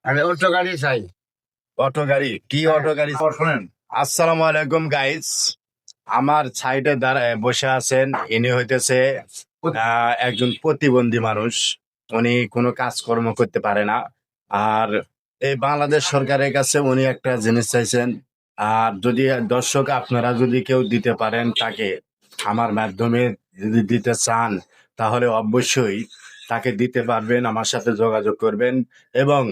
আমি অটো গাড়ি চাই। অটো গাড়ি কি অটো গাড়ি? শোনেন, আসসালামু আলাইকুম গাইস। আমার সাইডে দাঁড়ায় বসে আছেন, ইনি হইতেছে একজন প্রতিবন্ধী মানুষ। উনি কোনো কাজকর্ম করতে পারে না। আর এই বাংলাদেশ সরকারের কাছে উনি একটা জিনিস চাইছেন। আর যদি দর্শক আপনারা যদি কেউ দিতে পারেন তাকে, আমার মাধ্যমে যদি দিতে চান, তাহলে অবশ্যই তাকে দিতে পারবেন। আমার সাথে যোগাযোগ করবেন এবং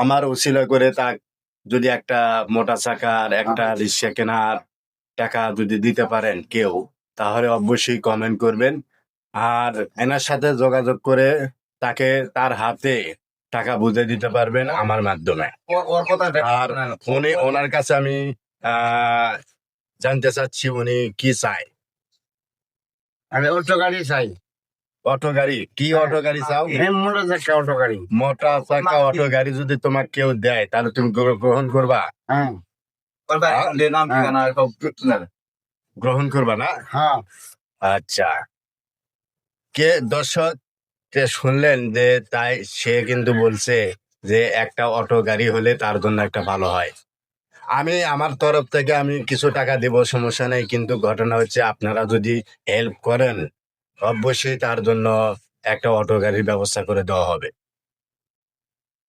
আমার উছিলা করে তা যদি একটা মোটর চাকার একটা রিক্সা কেনার টাকা যদি দিতে পারেন কেউ, তাহলে অবশ্যই কমেন্ট করবেন। আর এনার সাথে যোগাযোগ করে তাকে তার হাতে টাকা বুঝে দিতে পারবেন আমার মাধ্যমে। ওর কথা আর ওনার কাছে আমি আহ জানতে চাচ্ছি উনি কি চায়। আমি অটো গাড়ি চাই। অটো গাড়ি কি অটো গাড়ি চাও? মোটর চাকা অটো গাড়ি। মোটর চাকা অটো গাড়ি যদি তোমাকে কেউ দেয় তাহলে তুমি গ্রহণ করবা? হ্যাঁ গ্রহণ করবা না? হ্যাঁ। আচ্ছা, কে দর্শক কে শুনলেন যে তাই সে কিন্তু বলছে যে একটা অটো গাড়ি হলে তার জন্য একটা ভালো হয়। আমি আমার তরফ থেকে আমি কিছু টাকা দেব, সমস্যা নেই, কিন্তু ঘটনা হচ্ছে আপনারা যদি হেল্প করেন অবশ্যই তার জন্য একটা অটো গাড়ির ব্যবস্থা করে দেওয়া হবে।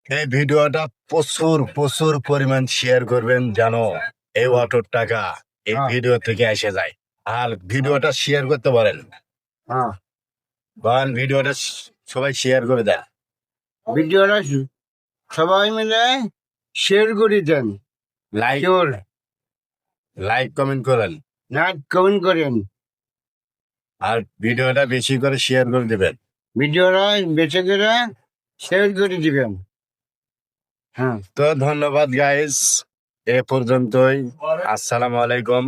এই ভিডিওটা প্রচুর প্রচুর পরিমাণ শেয়ার করবেন যেন এই অটোর টাকা এই ভিডিও থেকে এসে যায়। আর ভিডিওটা শেয়ার করতে পারেন, হ্যাঁ কারণ ভিডিওটা সবাই শেয়ার করে দেন। ভিডিওটা সবাই মিলে শেয়ার করে দেন। Like sure. লাইক কমেন্ট করেন না, কমেন্ট করেন। আর ভিডিওটা বেশি করে শেয়ার করে দেবেন। ভিডিওটা বেছে করে শেয়ার করে দিবেন। হ্যাঁ। তো ধন্যবাদ গাইস, এ পর্যন্তই। আসসালামু আলাইকুম।